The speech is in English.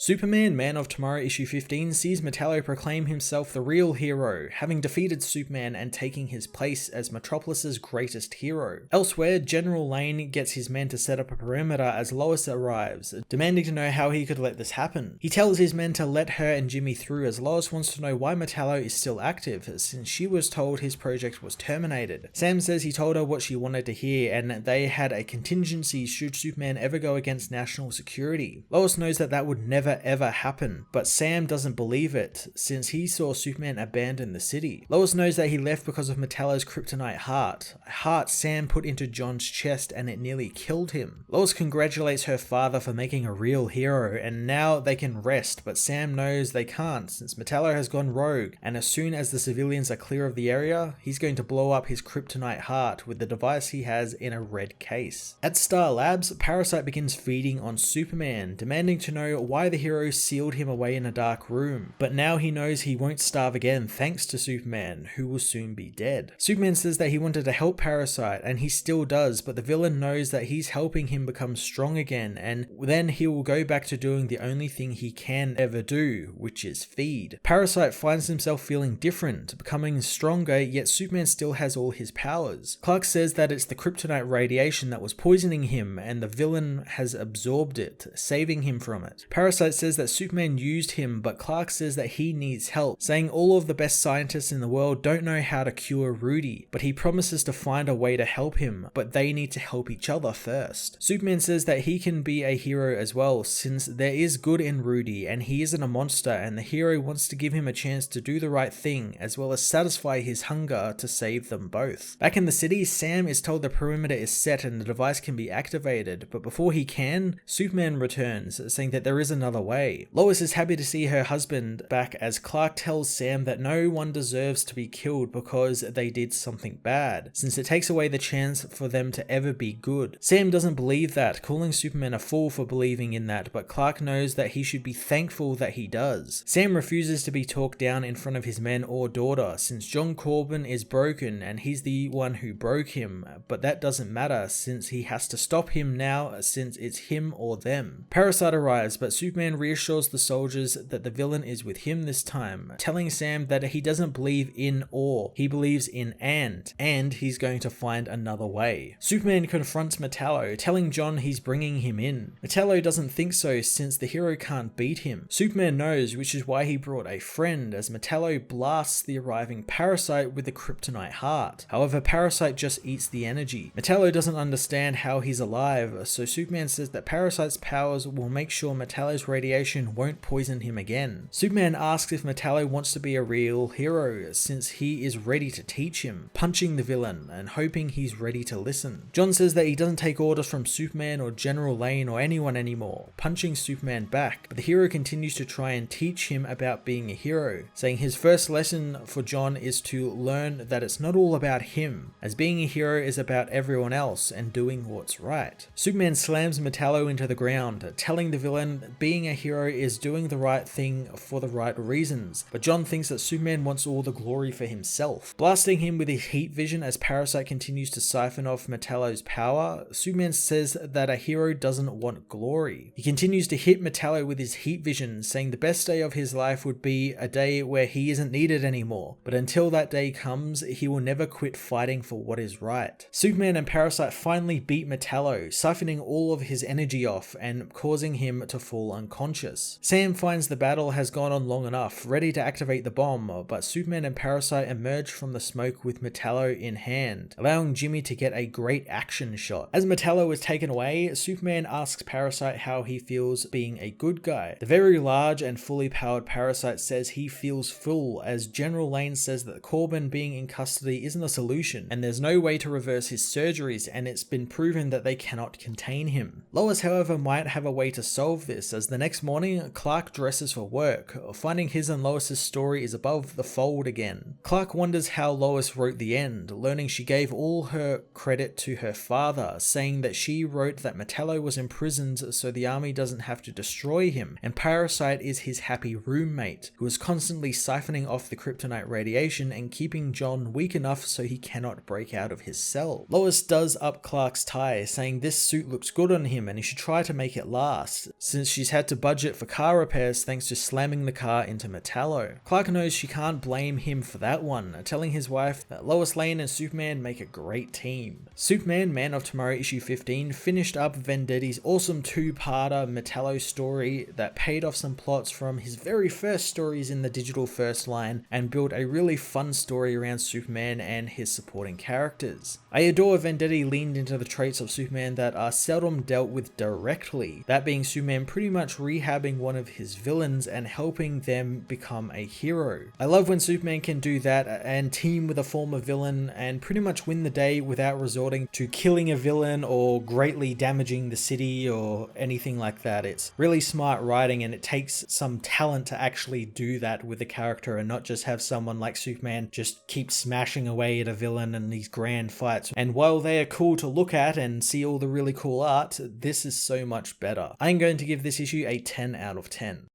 Superman Man of Tomorrow issue 15 sees Metallo proclaim himself the real hero, having defeated Superman and taking his place as Metropolis's greatest hero. Elsewhere, General Lane gets his men to set up a perimeter as Lois arrives, demanding to know how he could let this happen. He tells his men to let her and Jimmy through as Lois wants to know why Metallo is still active, since she was told his project was terminated. Sam says he told her what she wanted to hear and they had a contingency should Superman ever go against national security. Lois knows that that would never ever happen, but Sam doesn't believe it since he saw Superman abandon the city. Lois knows that he left because of Metallo's kryptonite heart, a heart Sam put into John's chest and it nearly killed him. Lois congratulates her father for making a real hero and now they can rest, but Sam knows they can't since Metallo has gone rogue, and as soon as the civilians are clear of the area, he's going to blow up his kryptonite heart with the device he has in a red case. At Star Labs, Parasite begins feeding on Superman, demanding to know why the hero sealed him away in a dark room, but now he knows he won't starve again thanks to Superman, who will soon be dead. Superman says that he wanted to help Parasite, and he still does, but the villain knows that he's helping him become strong again, and then he will go back to doing the only thing he can ever do, which is feed. Parasite finds himself feeling different, becoming stronger, yet Superman still has all his powers. Clark says that it's the kryptonite radiation that was poisoning him, and the villain has absorbed it, saving him from it. Parasite says that Superman used him, but Clark says that he needs help, saying all of the best scientists in the world don't know how to cure Rudy, but he promises to find a way to help him, but they need to help each other first. Superman says that he can be a hero as well, since there is good in Rudy and he isn't a monster, and the hero wants to give him a chance to do the right thing as well as satisfy his hunger to save them both. Back in the city, Sam is told the perimeter is set and the device can be activated, but before he can, Superman returns, saying that there is another way. Lois is happy to see her husband back as Clark tells Sam that no one deserves to be killed because they did something bad, since it takes away the chance for them to ever be good. Sam doesn't believe that, calling Superman a fool for believing in that, but Clark knows that he should be thankful that he does. Sam refuses to be talked down in front of his men or daughter, since John Corben is broken and he's the one who broke him, but that doesn't matter since he has to stop him now since it's him or them. Parasite arrives, but Superman reassures the soldiers that the villain is with him this time, telling Sam that he doesn't believe in or, he believes in and he's going to find another way. Superman confronts Metallo, telling John he's bringing him in. Metallo doesn't think so since the hero can't beat him. Superman knows, which is why he brought a friend, as Metallo blasts the arriving Parasite with the kryptonite heart. However, Parasite just eats the energy. Metallo doesn't understand how he's alive, so Superman says that Parasite's powers will make sure Metallo's radiation won't poison him again. Superman asks if Metallo wants to be a real hero, since he is ready to teach him, punching the villain and hoping he's ready to listen. John says that he doesn't take orders from Superman or General Lane or anyone anymore, punching Superman back, but the hero continues to try and teach him about being a hero, saying his first lesson for John is to learn that it's not all about him, as being a hero is about everyone else and doing what's right. Superman slams Metallo into the ground, telling the villain being a hero is doing the right thing for the right reasons, but John thinks that Superman wants all the glory for himself. Blasting him with his heat vision as Parasite continues to siphon off Metallo's power, Superman says that a hero doesn't want glory. He continues to hit Metallo with his heat vision, saying the best day of his life would be a day where he isn't needed anymore, but until that day comes, he will never quit fighting for what is right. Superman and Parasite finally beat Metallo, siphoning all of his energy off and causing him to fall unconscious. Sam finds the battle has gone on long enough, ready to activate the bomb, but Superman and Parasite emerge from the smoke with Metallo in hand, allowing Jimmy to get a great action shot. As Metallo is taken away, Superman asks Parasite how he feels being a good guy. The very large and fully powered Parasite says he feels full, as General Lane says that Corben being in custody isn't a solution, and there's no way to reverse his surgeries, and it's been proven that they cannot contain him. Lois, however, might have a way to solve this, as the next morning, Clark dresses for work, finding his and Lois's story is above the fold again. Clark wonders how Lois wrote the end, learning she gave all her credit to her father, saying that she wrote that Metallo was imprisoned so the army doesn't have to destroy him, and Parasite is his happy roommate, who is constantly siphoning off the kryptonite radiation and keeping John weak enough so he cannot break out of his cell. Lois does up Clark's tie, saying this suit looks good on him and he should try to make it last, since she's had to to budget for car repairs thanks to slamming the car into Metallo. Clark knows she can't blame him for that one, telling his wife that Lois Lane and Superman make a great team. Superman Man of Tomorrow issue 15 finished up Vendetti's awesome two-parter Metallo story that paid off some plots from his very first stories in the digital first line and built a really fun story around Superman and his supporting characters. I adore Vendetti leaned into the traits of Superman that are seldom dealt with directly, that being Superman pretty much rehabbing one of his villains and helping them become a hero. I love when Superman can do that and team with a former villain and pretty much win the day without resorting to killing a villain or greatly damaging the city or anything like that. It's really smart writing, and it takes some talent to actually do that with the character and not just have someone like Superman just keep smashing away at a villain in these grand fights. And while they are cool to look at and see all the really cool art, this is so much better. I'm going to give this issue a 10 out of 10.